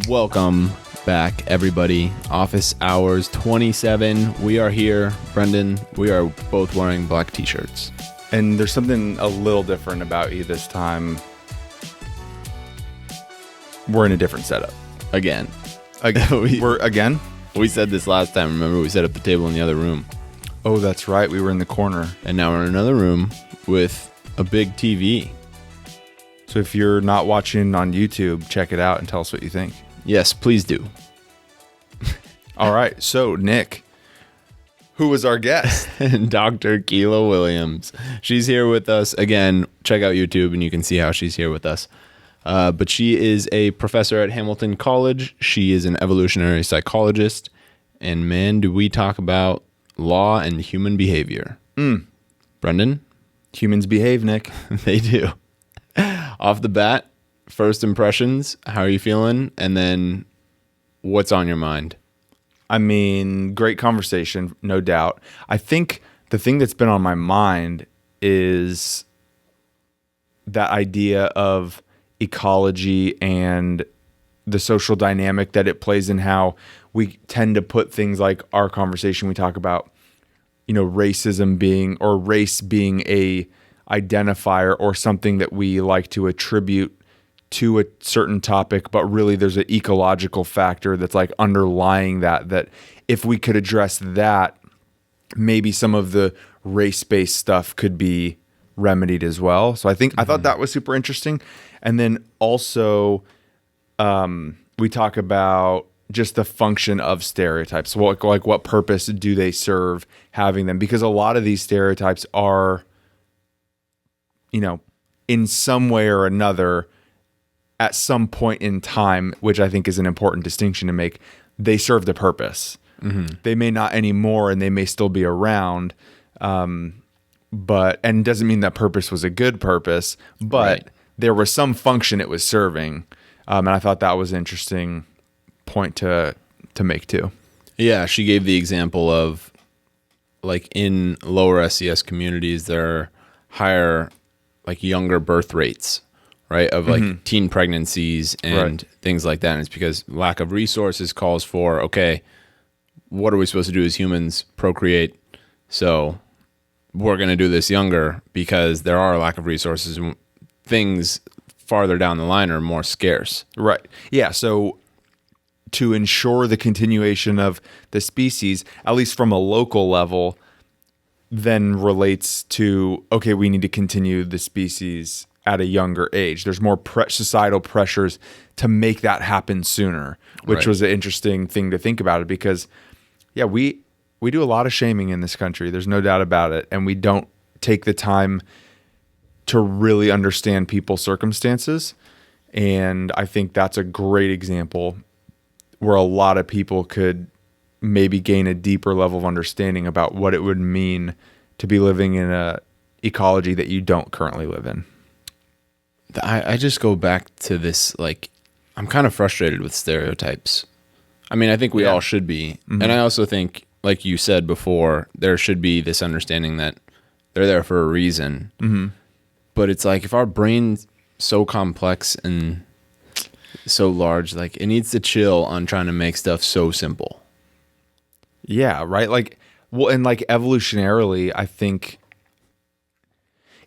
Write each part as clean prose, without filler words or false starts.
Welcome back, everybody. Office hours 27. We are here. Brendan, we are both wearing black t-shirts. And there's something a little different about you this time. We're in a different setup. Again. We said this last time. Remember, we set up the table in the other room. Oh, that's right. We were in the corner. And now we're in another room with a big TV. So if you're not watching on YouTube, check it out and tell us what you think. Yes, please do. All right. So, Nick, who was our guest? Dr. Keelah Williams. She's here with us. Again, check out YouTube and you can see how she's here with us. But she is a professor at Hamilton College. She is an evolutionary psychologist. And man, do we talk about law and human behavior. Brendan? Humans behave, Nick. They do. Off the bat, first impressions, how are you feeling? And then what's on your mind? I mean, great conversation, no doubt. I think the thing that's been on my mind is that idea of ecology and the social dynamic that it plays in how we tend to put things like our conversation. We talk about, racism being, or race being a identifier or something that we like to attribute to a certain topic, but really there's an ecological factor that's like underlying that if we could address that, maybe some of the race-based stuff could be remedied as well. So I thought that was super interesting. And then also we talk about just the function of stereotypes. Like what purpose do they serve having them? Because a lot of these stereotypes are, in some way or another, at some point in time, which I think is an important distinction to make, they served a purpose. Mm-hmm. They may not anymore, and they may still be around, and doesn't mean that purpose was a good purpose, but there was some function it was serving, and I thought that was an interesting point to make too. Yeah, she gave the example of, like, in lower SES communities, there are higher, like, younger birth rates, right, of like teen pregnancies and things like that. And it's because lack of resources calls for, okay, what are we supposed to do as humans? Procreate. So we're going to do this younger because there are a lack of resources and things farther down the line are more scarce. Right. Yeah. So to ensure the continuation of the species, at least from a local level, then relates to, okay, we need to continue the species at a younger age. There's more societal pressures to make that happen sooner, which was an interesting thing to think about it because, yeah, we do a lot of shaming in this country. There's no doubt about it. And we don't take the time to really understand people's circumstances. And I think that's a great example where a lot of people could maybe gain a deeper level of understanding about what it would mean to be living in a ecology that you don't currently live in. I just go back to this, like, I'm kind of frustrated with stereotypes. I mean, I think we all should be. Mm-hmm. And I also think, like you said before, there should be this understanding that they're there for a reason. Mm-hmm. But it's like, if our brain's so complex and so large, like, it needs to chill on trying to make stuff so simple. Yeah, right? Like, well, and like evolutionarily, I think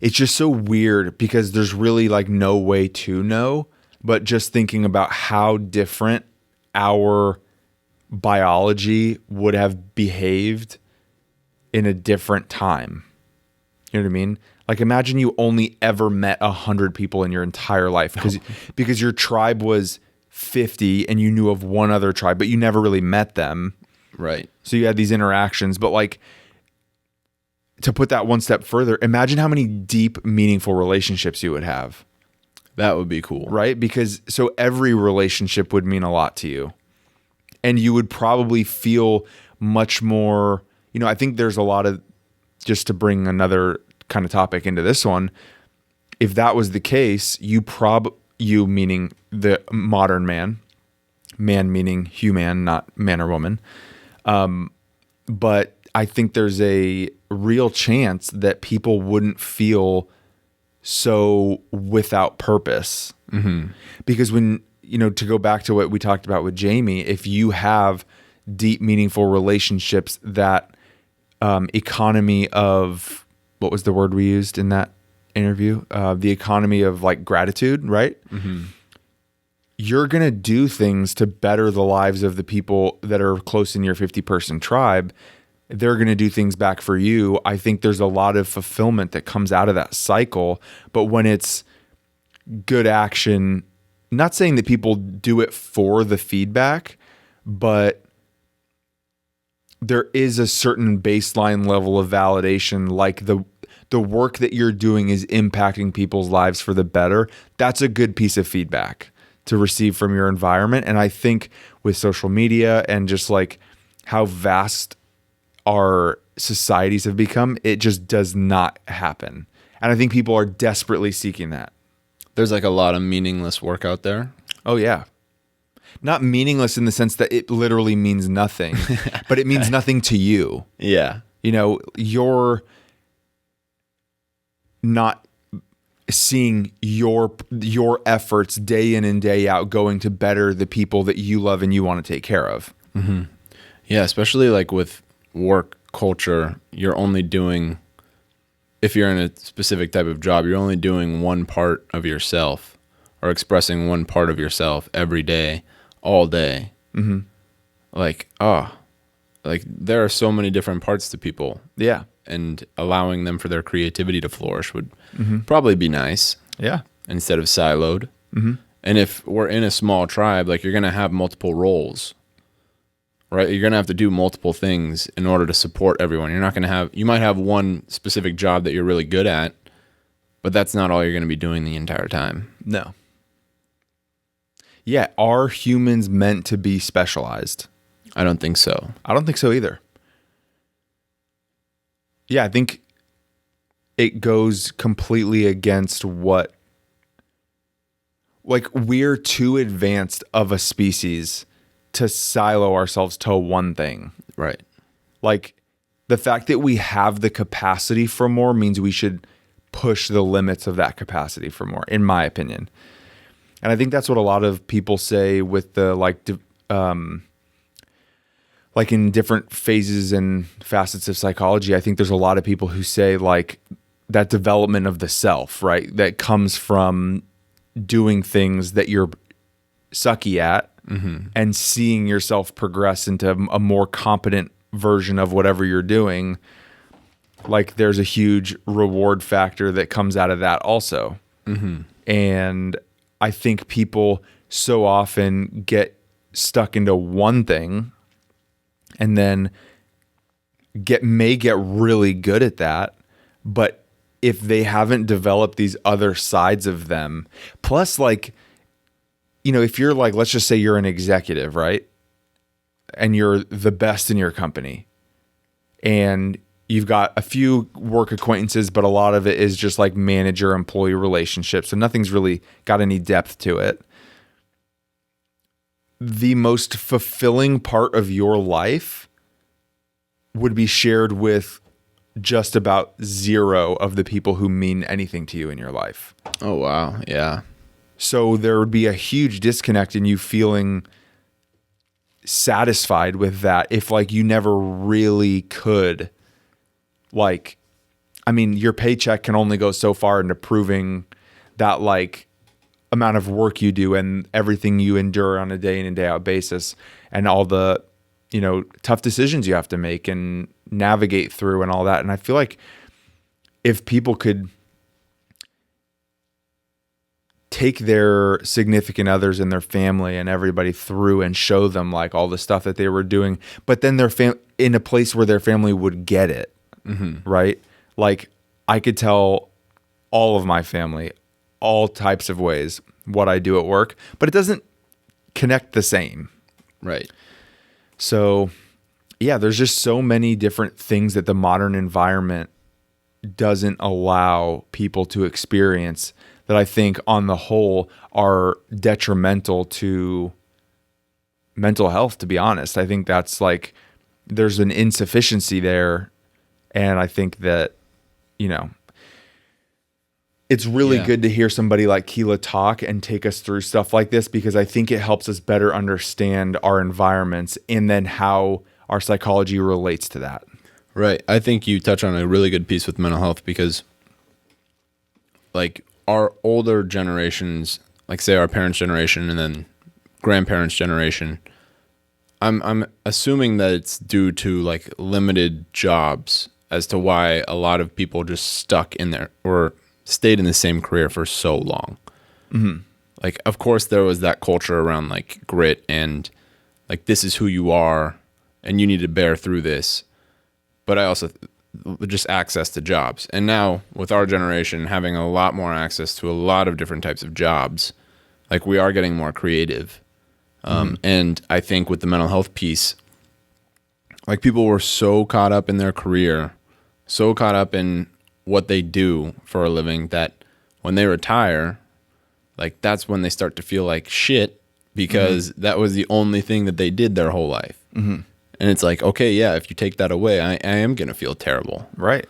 it's just so weird because there's really like no way to know, but just thinking about how different our biology would have behaved in a different time. You know what I mean? Like, imagine you only ever met 100 people in your entire life because your tribe was 50 and you knew of one other tribe, but you never really met them. Right. So you had these interactions, but like, to put that one step further, imagine how many deep, meaningful relationships you would have. That would be cool. Right? Because so every relationship would mean a lot to you. And you would probably feel much more, I think there's a lot of, just to bring another kind of topic into this one, if that was the case, you meaning the modern man meaning human, not man or woman. But I think there's a real chance that people wouldn't feel so without purpose. Because when, to go back to what we talked about with Jamie, if you have deep, meaningful relationships, that economy of, what was the word we used in that interview? The economy of like gratitude, right? You're going to do things to better the lives of the people that are close in your 50-person tribe. They're going to do things back for you. I think there's a lot of fulfillment that comes out of that cycle. But when it's good action, not saying that people do it for the feedback, but there is a certain baseline level of validation, like the work that you're doing is impacting people's lives for the better. That's a good piece of feedback to receive from your environment. And I think with social media and just like how vast our societies have become, it just does not happen. And I think people are desperately seeking that. There's like a lot of meaningless work out there. Oh, yeah. Not meaningless in the sense that it literally means nothing, but it means nothing to you. Yeah. You're not seeing your efforts day in and day out going to better the people that you love and you want to take care of. Yeah, especially like with work culture, you're only doing, if you're in a specific type of job, you're only doing one part of yourself or expressing one part of yourself every day, all day. Like there are so many different parts to people. Yeah. And allowing them for their creativity to flourish would probably be nice. Yeah. Instead of siloed. And if we're in a small tribe, like you're going to have multiple roles, right? You're going to have to do multiple things in order to support everyone. You're not going to have, you might have one specific job that you're really good at, but that's not all you're going to be doing the entire time. No. Yeah. Are humans meant to be specialized? I don't think so. I don't think so either. Yeah, I think it goes completely against what, like, we're too advanced of a species to silo ourselves to one thing. Right. Like, the fact that we have the capacity for more means we should push the limits of that capacity for more, in my opinion. And I think that's what a lot of people say with the, like in different phases and facets of psychology. I think there's a lot of people who say like that development of the self, right? That comes from doing things that you're sucky at and seeing yourself progress into a more competent version of whatever you're doing. Like there's a huge reward factor that comes out of that also. And I think people so often get stuck into one thing and then may get really good at that. But if they haven't developed these other sides of them, plus like, if you're like, let's just say you're an executive, right? And you're the best in your company and you've got a few work acquaintances, but a lot of it is just like manager-employee relationships. So nothing's really got any depth to it. The most fulfilling part of your life would be shared with just about zero of the people who mean anything to you in your life. Oh, wow. Yeah. So there would be a huge disconnect in you feeling satisfied with that if like you never really could, like, I mean, your paycheck can only go so far into proving that like amount of work you do and everything you endure on a day in and day out basis and all the, tough decisions you have to make and navigate through and all that. And I feel like if people could take their significant others and their family and everybody through and show them like all the stuff that they were doing, but then their in a place where their family would get it, right? Like I could tell all of my family all types of ways what I do at work, but it doesn't connect the same. Right. So yeah, there's just so many different things that the modern environment doesn't allow people to experience that I think on the whole are detrimental to mental health, to be honest. I think that's like there's an insufficiency there. And I think that, you know, it's really good to hear somebody like Keelah talk and take us through stuff like this, because I think it helps us better understand our environments and then how our psychology relates to that. Right. I think you touch on a really good piece with mental health, because like our older generations, like say our parents' generation and then grandparents' generation, I'm assuming that it's due to like limited jobs as to why a lot of people just stuck in there or stayed in the same career for so long. Mm-hmm. Like, of course, there was that culture around like grit and like, this is who you are and you need to bear through this. But I also just access to jobs. And now with our generation having a lot more access to a lot of different types of jobs, like we are getting more creative. And I think with the mental health piece, like people were so caught up in their career, so caught up in what they do for a living, that when they retire, like that's when they start to feel like shit, because that was the only thing that they did their whole life. And it's like, okay, yeah, if you take that away, I am going to feel terrible. Right.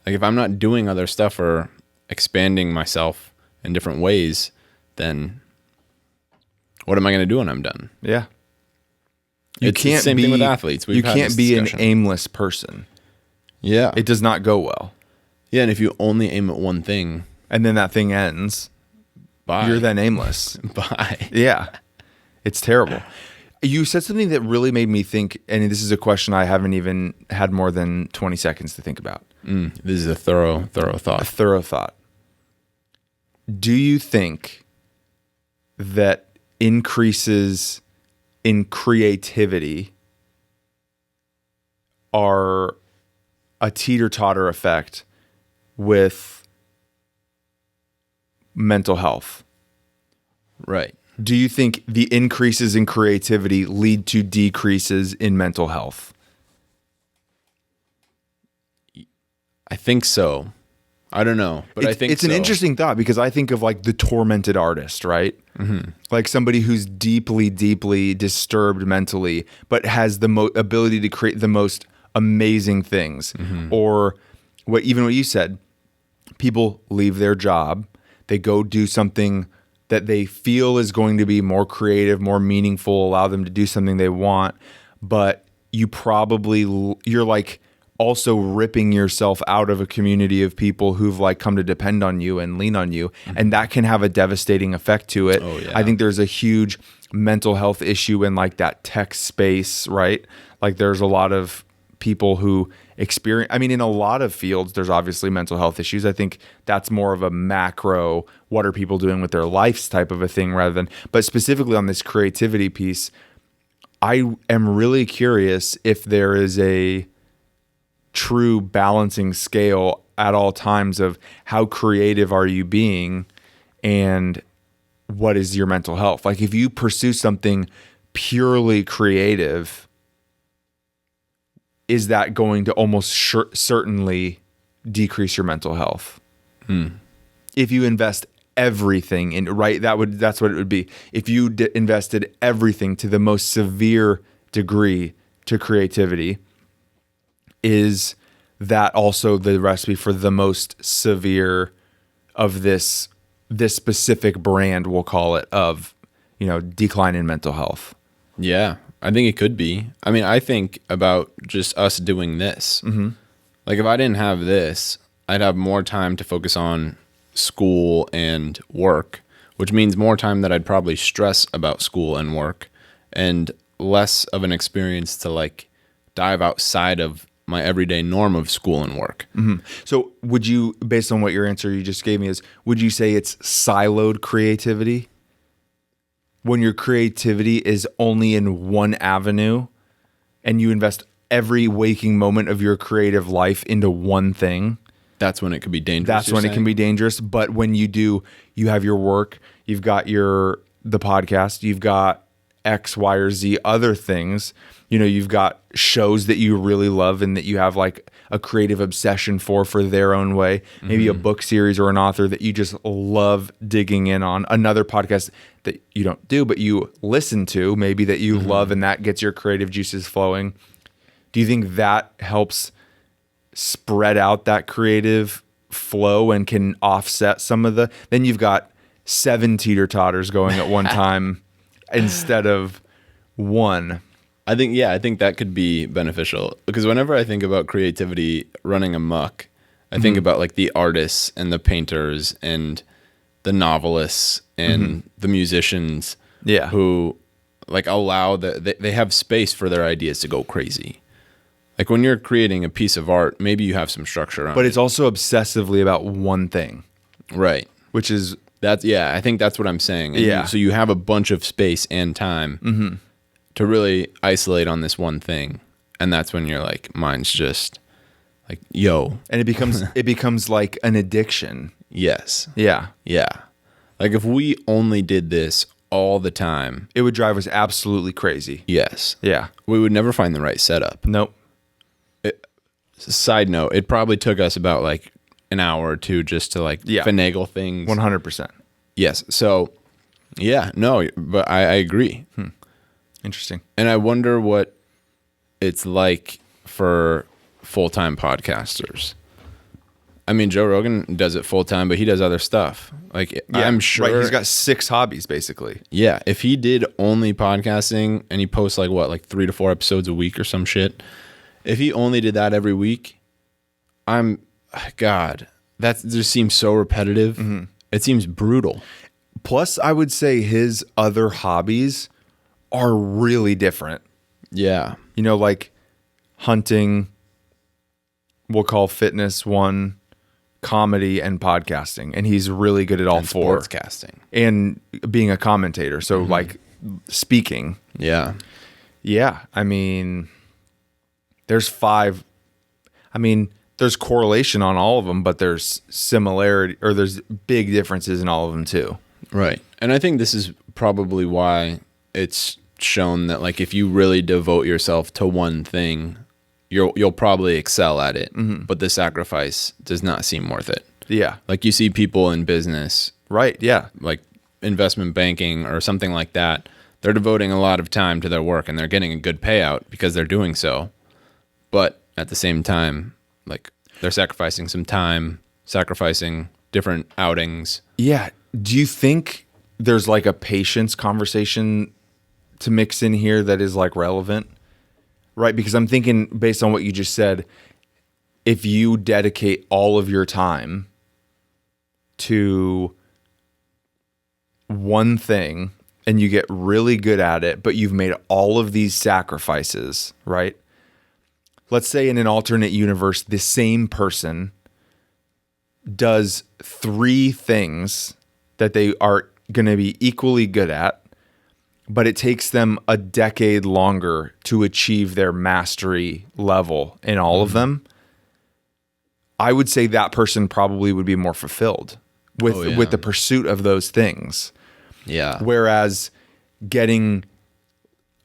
Like if I'm not doing other stuff or expanding myself in different ways, then what am I going to do when I'm done? Yeah. It's the same thing with athletes. You can't be an aimless person. Yeah. It does not go well. Yeah, and if you only aim at one thing, and then that thing ends, bye. You're then aimless. Bye. Yeah. It's terrible. You said something that really made me think, and this is a question I haven't even had more than 20 seconds to think about. This is a thorough thought. A thorough thought. Do you think that increases in creativity are a teeter-totter effect with mental health? Right. Do you think the increases in creativity lead to decreases in mental health? I think so. I don't know, but I think it's an interesting thought, because I think of like the tormented artist, right? Like somebody who's deeply, deeply disturbed mentally, but has the ability to create the most amazing things. Or what you said, people leave their job, they go do something that they feel is going to be more creative, more meaningful, allow them to do something they want, but you're like also ripping yourself out of a community of people who've like come to depend on you and lean on you. And that can have a devastating effect to it. Oh, yeah. I think there's a huge mental health issue in like that tech space, right? Like there's a lot of people who experience, I mean, in a lot of fields, there's obviously mental health issues. I think that's more of a macro, what are people doing with their lives type of a thing but specifically on this creativity piece, I am really curious if there is a true balancing scale at all times of how creative are you being and what is your mental health. Like if you pursue something purely creative, is that going to almost certainly decrease your mental health? If you invest everything in, right, that's what it would be. If you invested everything to the most severe degree to creativity, is that also the recipe for the most severe of this specific brand, we'll call it, of, decline in mental health? Yeah, I think it could be. I mean, I think about just us doing this. Like if I didn't have this, I'd have more time to focus on school and work, which means more time that I'd probably stress about school and work, and less of an experience to like dive outside of my everyday norm of school and work. So would you, based on what your answer you just gave me is, would you say it's siloed creativity? When your creativity is only in one avenue and you invest every waking moment of your creative life into one thing? That's when it could be dangerous. That's when it can be dangerous. But when you have your work, you've got the podcast, you've got X, Y, or Z other things. You've got shows that you really love and that you have like a creative obsession for their own way. Maybe a book series or an author that you just love digging in on. Another podcast that you don't do, but you listen to, maybe that you love, and that gets your creative juices flowing. Do you think that helps spread out that creative flow and can offset some of the, then you've got 7 teeter-totters going at one time instead of one. I think that could be beneficial, because whenever I think about creativity running amok, I think about like the artists and the painters and the novelists and the musicians who like allow they have space for their ideas to go crazy. Like when you're creating a piece of art, maybe you have some structure on it. But it's also obsessively about one thing. Right. Which is... I think that's what I'm saying. And so you have a bunch of space and time to really isolate on this one thing. And that's when you're like, mine's just like, yo. And it becomes like an addiction. Yes. Yeah. Yeah. Like if we only did this all the time, it would drive us absolutely crazy. Yes. Yeah. We would never find the right setup. Nope. Side note, it probably took us about like an hour or two just to like finagle things. 100%. Yes. So, but I agree. Interesting. And I wonder what it's like for full-time podcasters. I mean, Joe Rogan does it full-time, but he does other stuff. Like, I'm sure. Right, he's got 6 hobbies, basically. Yeah. If he did only podcasting and he posts like 3 to 4 episodes a week or some shit, if he only did that every week, that just seems so repetitive. It seems brutal. Plus, I would say his other hobbies are really different. Yeah. You know, like hunting, we'll call fitness one, comedy, and podcasting. And he's really good at all 4. Sportscasting. And being a commentator. So, like, speaking. Yeah. Yeah. I mean... There's 5. I mean, there's correlation on all of them, but there's similarity, or there's big differences in all of them too. Right. And I think this is probably why it's shown that like if you really devote yourself to one thing, you'll probably excel at it. But the sacrifice does not seem worth it. Yeah. Like you see people in business. Right. Yeah. Like investment banking or something like that. They're devoting a lot of time to their work and they're getting a good payout because they're doing so. But at the same time, like they're sacrificing some time, sacrificing different outings. Yeah. Do you think there's like a patience conversation to mix in here that is like relevant? Right? Because I'm thinking based on what you just said, if you dedicate all of your time to one thing and you get really good at it, but you've made all of these sacrifices, right? Let's say in an alternate universe, the same person does 3 things that they are going to be equally good at, but it takes them a decade longer to achieve their mastery level in all of them. I would say that person probably would be more fulfilled with the pursuit of those things. Yeah. Whereas getting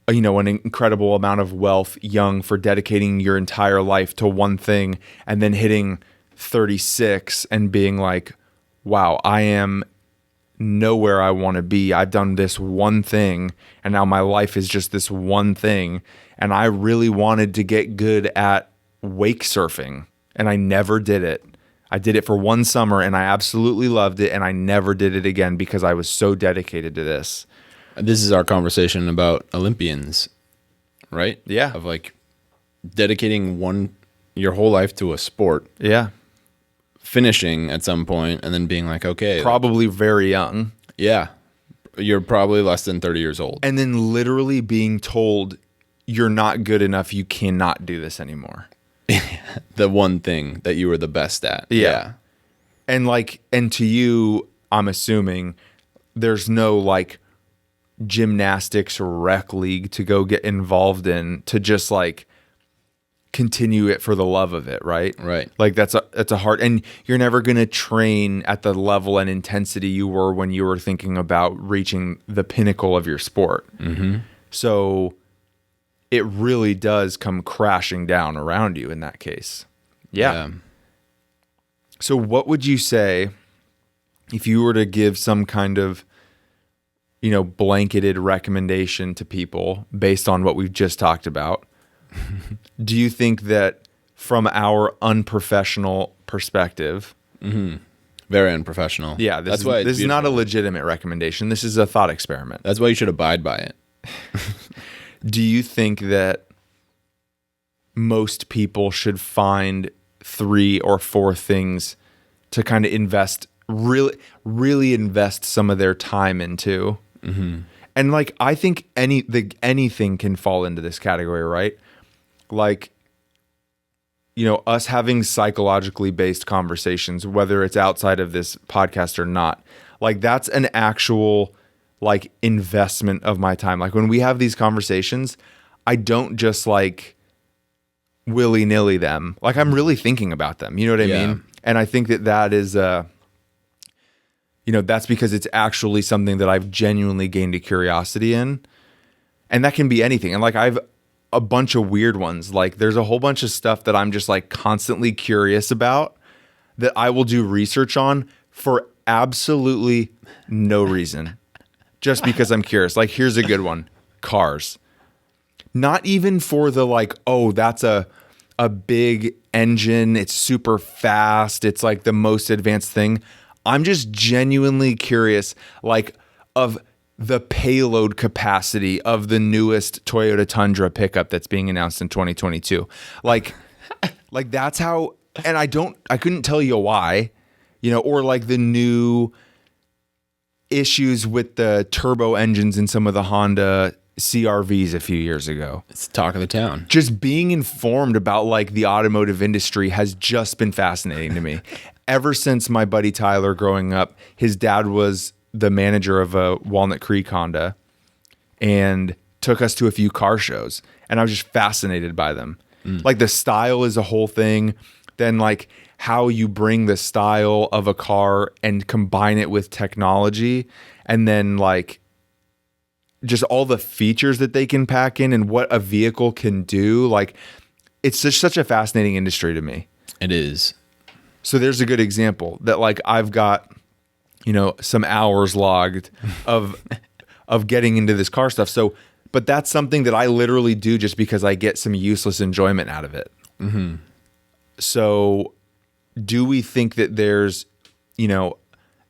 an incredible amount of wealth young for dedicating your entire life to one thing and then hitting 36 and being like, wow, I am nowhere I want to be. I've done this one thing and now my life is just this one thing. And I really wanted to get good at wake surfing and I never did it. I did it for one summer and I absolutely loved it and I never did it again because I was so dedicated to this. This is our conversation about Olympians, right? Yeah. Of like dedicating your whole life to a sport. Yeah. Finishing at some point and then being like, okay. Probably very young. Yeah. You're probably less than 30 years old. And then literally being told you're not good enough, you cannot do this anymore. The one thing that you were the best at. Yeah. And to you, I'm assuming there's no like gymnastics rec league to go get involved in to just like continue it for the love of it, right? Right. Like that's a hard, and you're never going to train at the level and intensity you were when you were thinking about reaching the pinnacle of your sport. So it really does come crashing down around you in that case. Yeah. So what would you say if you were to give some kind of, blanketed recommendation to people based on what we've just talked about? do you think that from our unprofessional perspective, Very unprofessional. yeah, this is not a legitimate recommendation. This is a thought experiment. That's why you should abide by it. Do you think that most people should find 3 or 4 things to kind of really invest some of their time into? And like, I think anything can fall into this category, right? Like, you know, us having psychologically based conversations, whether it's outside of this podcast or not, like that's an actual like investment of my time. Like when we have these conversations, I don't just like willy-nilly them. Like I'm really thinking about them. You know what I mean? And I think that is, you know, that's because it's actually something that I've genuinely gained a curiosity in. And that can be anything. And like I've a bunch of weird ones. Like there's a whole bunch of stuff that I'm just like constantly curious about that I will do research on for absolutely no reason. Just because I'm curious. Like here's a good one. Cars. Not even for the like, oh, that's a big engine. It's super fast. It's like the most advanced thing. I'm just genuinely curious, like of the payload capacity of the newest Toyota Tundra pickup that's being announced in 2022. Like that's how, and I couldn't tell you why, you know, or like the new issues with the turbo engines in some of the Honda CRVs a few years ago. It's the talk of the town. Just being informed about like the automotive industry has just been fascinating to me. Ever since my buddy Tyler growing up, his dad was the manager of a Walnut Creek Honda and took us to a few car shows. And I was just fascinated by them. Like the style is a whole thing. Then like how you bring the style of a car and combine it with technology. And then like just all the features that they can pack in and what a vehicle can do. Like it's just such a fascinating industry to me. It is. So there's a good example that like I've got, you know, some hours logged of getting into this car stuff. So, but that's something that I literally do just because I get some useless enjoyment out of it. So do we think that there's, you know,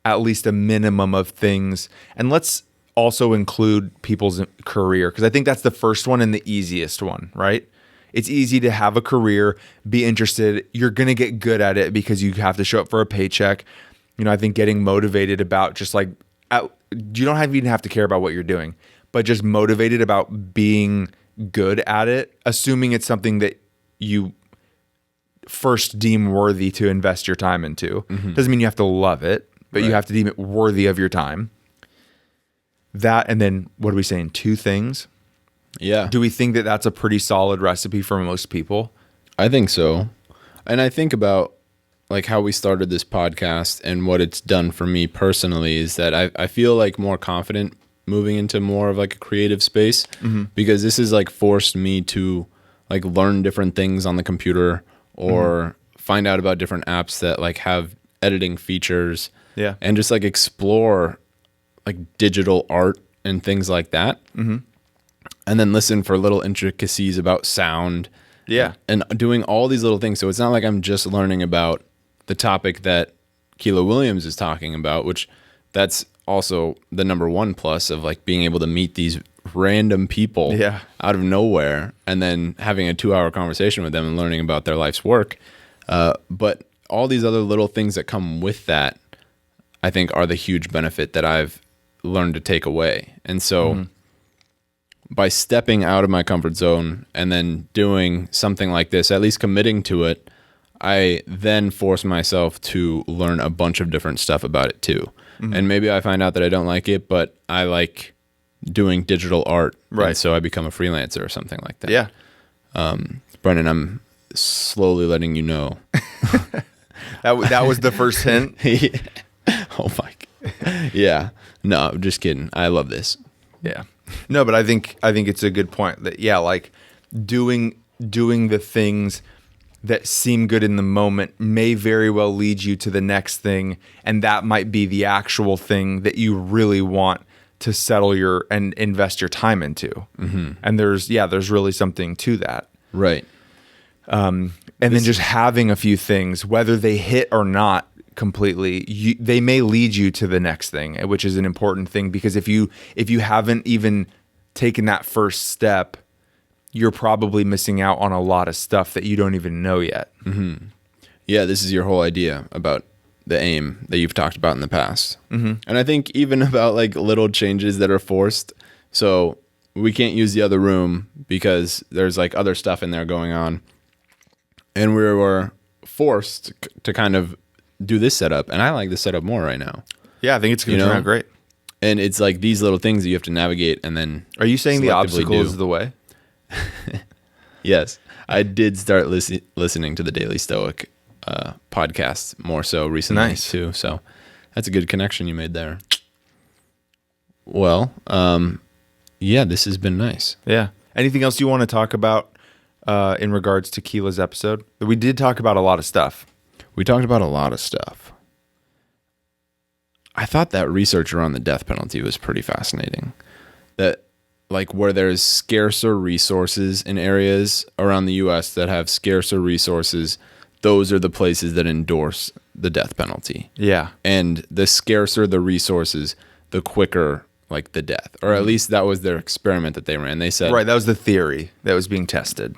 at least a minimum of things? And let's also include people's career, because I think that's the first one and the easiest one, right? It's easy to have a career, be interested. You're going to get good at it because you have to show up for a paycheck. You know, I think getting motivated about just like, you don't even have to care about what you're doing, but just motivated about being good at it, assuming it's something that you first deem worthy to invest your time into. Doesn't mean you have to love it, but you have to deem it worthy of your time. That, and then what are we saying? 2 things? Yeah. Do we think that that's a pretty solid recipe for most people? I think so. And I think about like how we started this podcast and what it's done for me personally is that I feel like more confident moving into more of like a creative space because this has like forced me to like learn different things on the computer or find out about different apps that like have editing features and just like explore like digital art and things like that. And then listen for little intricacies about sound. And doing all these little things. So it's not like I'm just learning about the topic that Keelah Williams is talking about, which that's also the number one plus of like being able to meet these random people out of nowhere and then having a 2-hour conversation with them and learning about their life's work. But all these other little things that come with that, I think are the huge benefit that I've learned to take away. And so by stepping out of my comfort zone and then doing something like this, at least committing to it, I then force myself to learn a bunch of different stuff about it too. And maybe I find out that I don't like it, but I like doing digital art. Right. So I become a freelancer or something like that. Brennan, I'm slowly letting you know. that was the first hint. Oh my God. Yeah. No, I'm just kidding. I love this. Yeah. No, but I think it's a good point that like doing the things that seem good in the moment may very well lead you to the next thing, and that might be the actual thing that you really want to settle and invest your time into. And there's really something to that. Right. And then just having a few things, whether they hit or not completely, they may lead you to the next thing, which is an important thing, because if you haven't even taken that first step, you're probably missing out on a lot of stuff that you don't even know yet. Mm-hmm. Yeah, this is your whole idea about the aim that you've talked about in the past. Mm-hmm. And I think even about like little changes that are forced. So we can't use the other room because there's like other stuff in there going on. And we were forced to kind of do this setup. And I like this setup more right now. Yeah, I think it's going to turn out great. And it's like these little things that you have to navigate and then Are you saying the obstacle is the way? Yes. I did start listening to the Daily Stoic podcast more so recently too. So that's a good connection you made there. Well, yeah, this has been nice. Yeah. Anything else you want to talk about in regards to Keelah's episode? We did talk about a lot of stuff. We talked about a lot of stuff. I thought that research around the death penalty was pretty fascinating. That like where there's scarcer resources in areas around the US that have scarcer resources, those are the places that endorse the death penalty. Yeah. And the scarcer the resources, the quicker like the death. Or at least that was their experiment that they ran. They said right, that was the theory that was being tested.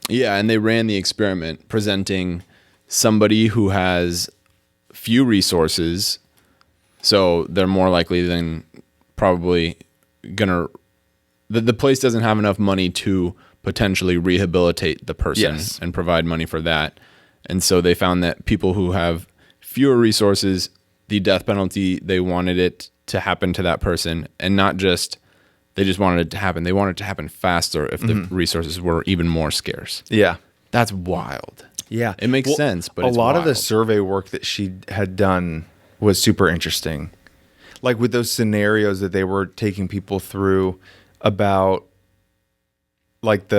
Yeah, and they ran the experiment presenting somebody who has few resources, so they're more likely than probably gonna the place doesn't have enough money to potentially rehabilitate the person and provide money for that. And so they found that people who have fewer resources, the death penalty, they wanted it to happen to that person, and not just they just wanted it to happen. They wanted it to happen faster if the resources were even more scarce. Yeah. That's wild. Yeah. It makes sense, but a it's lot of the wild. survey work that she had done was super interesting. Like with those scenarios that they were taking people through about like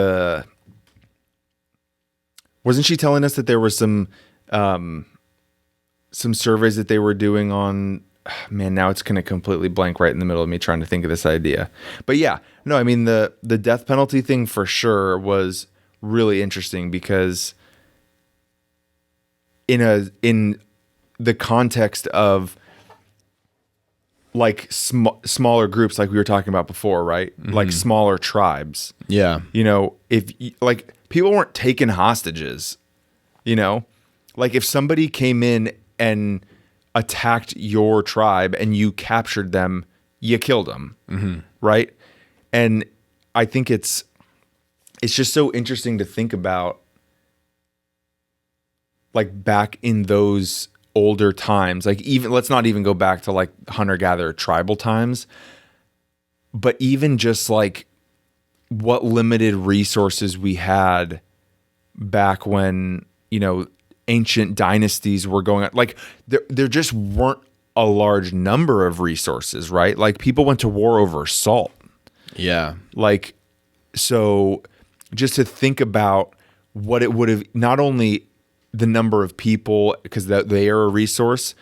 wasn't she telling us that there were some surveys that they were doing on, man, now it's going to completely blank right in the middle of me trying to think of this idea. But yeah, no, I mean the death penalty thing for sure was really interesting because in the context of like smaller groups, like we were talking about before, right? Mm-hmm. Like smaller tribes. Yeah. You know, if like people weren't taking hostages, you know, like if somebody came in and attacked your tribe and you captured them, you killed them. Mm-hmm. Right. And I think it's just so interesting to think about, like back in those older times, like even let's not even go back to like hunter-gatherer tribal times, but even just like what limited resources we had back when, you know, ancient dynasties were going on. Like there just weren't a large number of resources, right? Like people went to war over salt. Yeah. Like, so just to think about what it would have, not only the number of people, because they are a resource,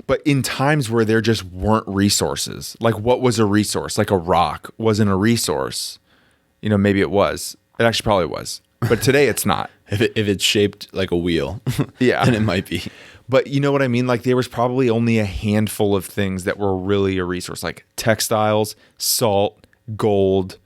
but in times where there just weren't resources. Like what was a resource? Like a rock wasn't a resource. You know, maybe it was. It actually probably was. But today it's not. If it's shaped like a wheel, yeah, then it might be. But you know what I mean? Like there was probably only a handful of things that were really a resource, like textiles, salt, gold.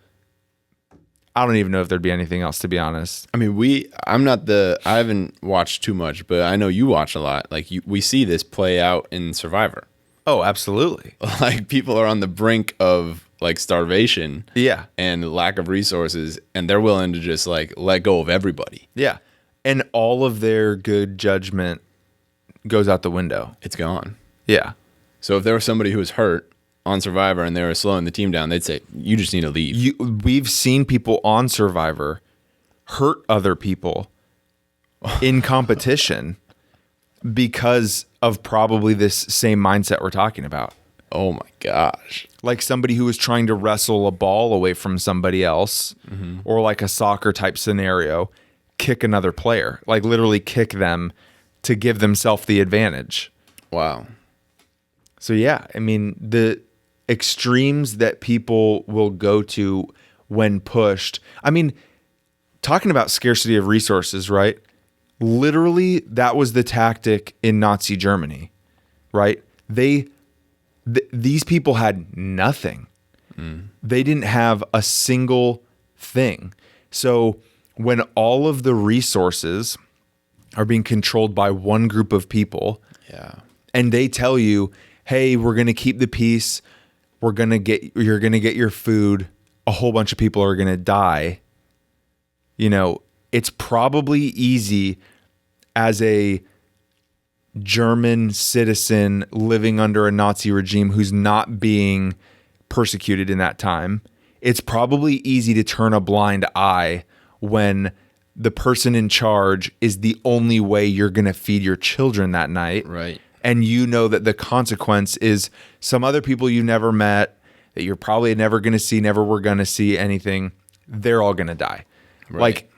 I don't even know if there'd be anything else, to be honest. I mean, I haven't watched too much, but I know you watch a lot. Like we see this play out in Survivor. Oh, absolutely. Like people are on the brink of like starvation. Yeah. And lack of resources, and they're willing to just like let go of everybody. Yeah. And all of their good judgment goes out the window. It's gone. Yeah. So if there was somebody who was hurt on Survivor and they were slowing the team down, they'd say, you just need to leave. We've seen people on Survivor hurt other people in competition because of probably this same mindset we're talking about. Oh my gosh. Like somebody who was trying to wrestle a ball away from somebody else, or like a soccer type scenario, kick another player, like literally kick them to give themselves the advantage. Wow. So yeah, I mean, the extremes that people will go to when pushed. I mean, talking about scarcity of resources, right? Literally, that was the tactic in Nazi Germany, right? These people had nothing. They didn't have a single thing. So when all of the resources are being controlled by one group of people, and they tell you, hey, we're going to keep the peace. You're going to get your food. A whole bunch of people are going to die. You know, it's probably easy as a German citizen living under a Nazi regime who's not being persecuted in that time. It's probably easy to turn a blind eye when the person in charge is the only way you're going to feed your children that night. Right. And you know that the consequence is some other people you never met, that you're probably never going to see, never were going to see anything, they're all going to die. Right. Like,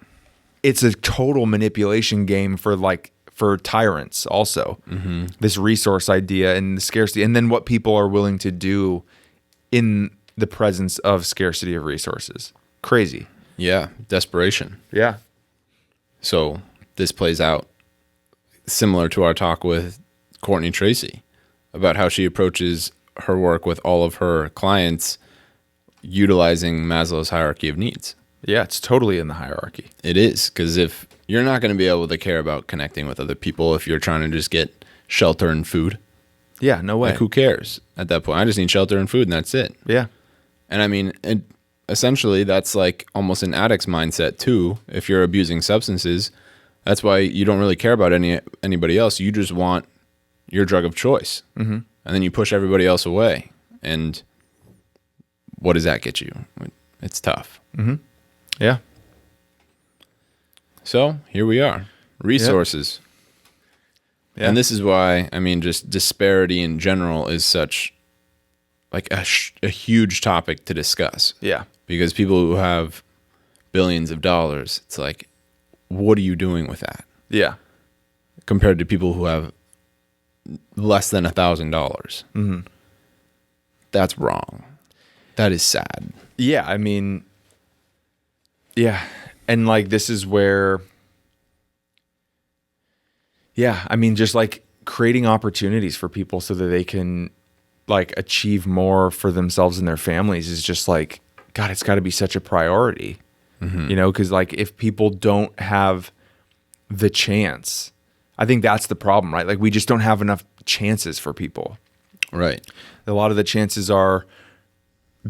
it's a total manipulation game for tyrants also. This resource idea and the scarcity, and then what people are willing to do in the presence of scarcity of resources. Crazy. Yeah. Desperation. Yeah. So this plays out similar to our talk with Courtney Tracy about how she approaches her work with all of her clients utilizing Maslow's hierarchy of needs. Yeah, it's totally in the hierarchy. It is, because if you're not going to be able to care about connecting with other people if you're trying to just get shelter and food. Yeah, no way. Like, who cares at that point? I just need shelter and food, and that's it. Yeah. And I mean, essentially, that's like almost an addict's mindset too. If you're abusing substances, that's why you don't really care about anybody else. You just want your drug of choice, and then you push everybody else away. And what does that get you? It's tough. Yeah. So here we are, resources. Yeah. And this is why, I mean, just disparity in general is such like a huge topic to discuss. Yeah. Because people who have billions of dollars, it's like, what are you doing with that? Yeah. Compared to people who have less than $1,000. That's wrong. That is sad. Yeah. I mean, yeah. And like, this is where, yeah, I mean, just like creating opportunities for people so that they can like achieve more for themselves and their families is just like, God, it's got to be such a priority, you know, because like if people don't have the chance, I think that's the problem, right? Like we just don't have enough chances for people. Right. A lot of the chances are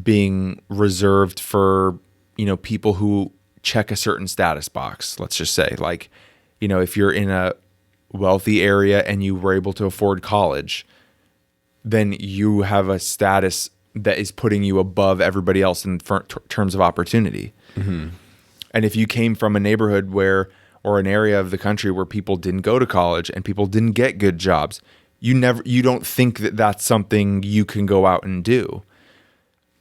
being reserved for, you know, people who check a certain status box. Let's just say, like, you know, if you're in a wealthy area and you were able to afford college, then you have a status that is putting you above everybody else in terms of opportunity. And if you came from a neighborhood where, or an area of the country where people didn't go to college and people didn't get good jobs, you don't think that that's something you can go out and do.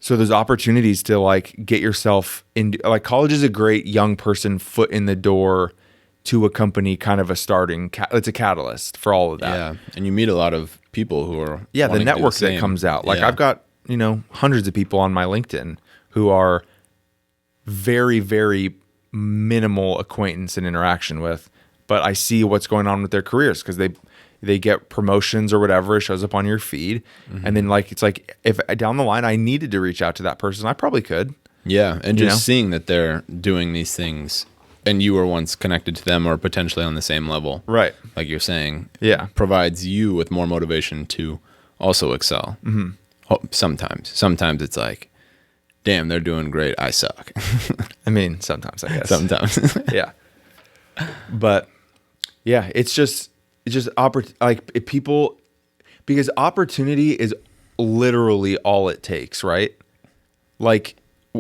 So there's opportunities to like get yourself in, like college is a great young person foot in the door to a company, kind of a starting, it's a catalyst for all of that. Yeah. And you meet a lot of people who are, the network that comes out. Like I've got, you know, hundreds of people on my LinkedIn who are very, very minimal acquaintance and interaction with, but I see what's going on with their careers because they get promotions or whatever. It shows up on your feed. And then like, it's like, if down the line I needed to reach out to that person, I probably could. Yeah. And just seeing that they're doing these things and you were once connected to them or potentially on the same level. Right. Like you're saying. Yeah. Provides you with more motivation to also excel. Sometimes it's like, damn, they're doing great. I suck. I mean, sometimes, I guess. Sometimes. Yeah. But yeah, it's just like if people, because opportunity is literally all it takes, right? Like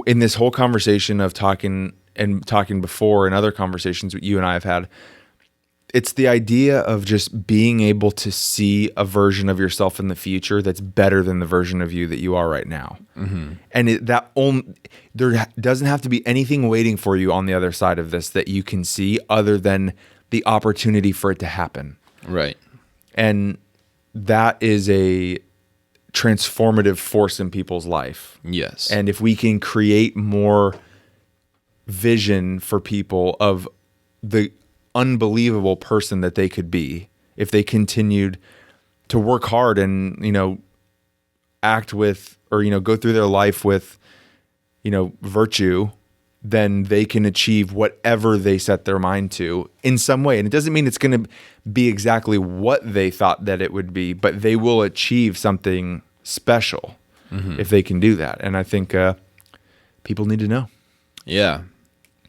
in this whole conversation of talking before and other conversations you and I have had, it's the idea of just being able to see a version of yourself in the future that's better than the version of you that you are right now. And there doesn't have to be anything waiting for you on the other side of this that you can see other than the opportunity for it to happen. Right. And that is a transformative force in people's life. Yes. And if we can create more vision for people of the unbelievable person that they could be if they continued to work hard and, act with, or, go through their life with, virtue, then they can achieve whatever they set their mind to in some way. And it doesn't mean it's going to be exactly what they thought that it would be, but they will achieve something special if they can do that. And I think people need to know. Yeah.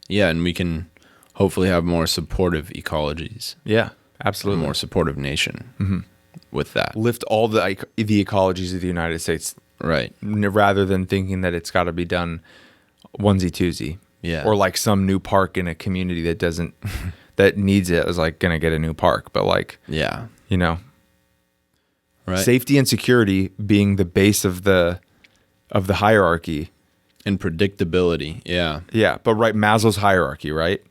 Yeah, and we can hopefully have more supportive ecologies. Yeah, absolutely. A more supportive nation with that. Lift all the ecologies of the United States. Right. Rather than thinking that it's got to be done onesie twosie. Yeah. Or like some new park in a community that doesn't, that needs it is like going to get a new park. But like, yeah. Right. Safety and security being the base of the hierarchy. And predictability. Yeah. Yeah. But Maslow's hierarchy, right?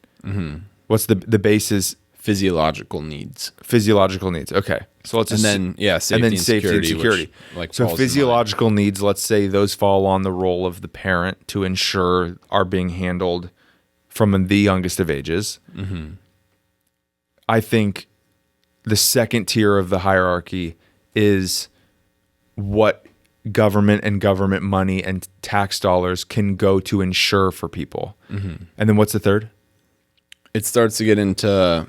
What's the base is? Physiological needs. Physiological needs. Okay. So let's safety and security. Which, so physiological needs, let's say those fall on the role of the parent to ensure are being handled from the youngest of ages. I think the second tier of the hierarchy is what government and government money and tax dollars can go to ensure for people. And then what's the third? It starts to get into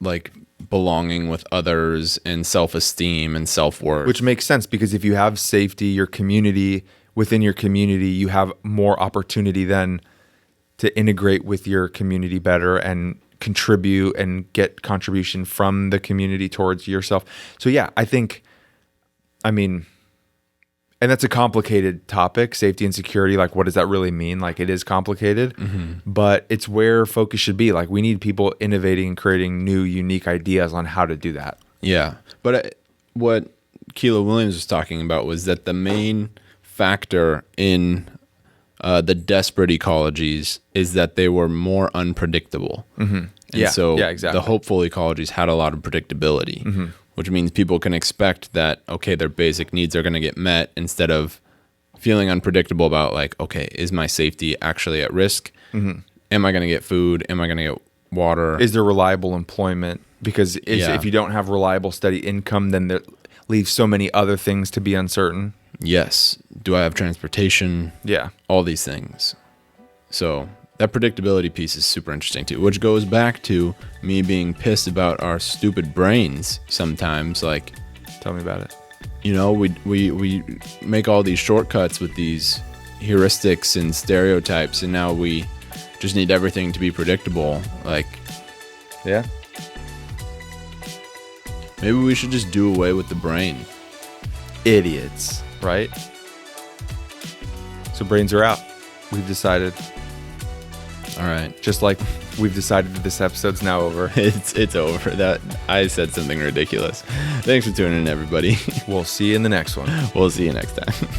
like belonging with others and self-esteem and self-worth. Which makes sense because if you have safety, your community, within your community, you have more opportunity then to integrate with your community better and contribute and get contribution from the community towards yourself. So yeah, and that's a complicated topic, safety and security. Like, what does that really mean? Like, it is complicated, but it's where focus should be. Like, we need people innovating and creating new, unique ideas on how to do that. Yeah. But what Keelah Williams was talking about was that the main factor in the desperate ecologies is that they were more unpredictable. And so exactly. The hopeful ecologies had a lot of predictability. Which means people can expect that, okay, their basic needs are going to get met instead of feeling unpredictable about like, okay, is my safety actually at risk? Am I going to get food? Am I going to get water? Is there reliable employment? Because if you don't have reliable, steady income, then that leaves so many other things to be uncertain. Yes. Do I have transportation? Yeah. All these things. So that predictability piece is super interesting too, which goes back to me being pissed about our stupid brains sometimes. Like, tell me about it. We make all these shortcuts with these heuristics and stereotypes, and now we just need everything to be predictable. Like, yeah, maybe we should just do away with the brain. Idiots, right? So brains are out. We've decided. All right. Just like we've decided that this episode's now over. It's over. That I said something ridiculous. Thanks for tuning in, everybody. We'll see you in the next one. We'll see you next time.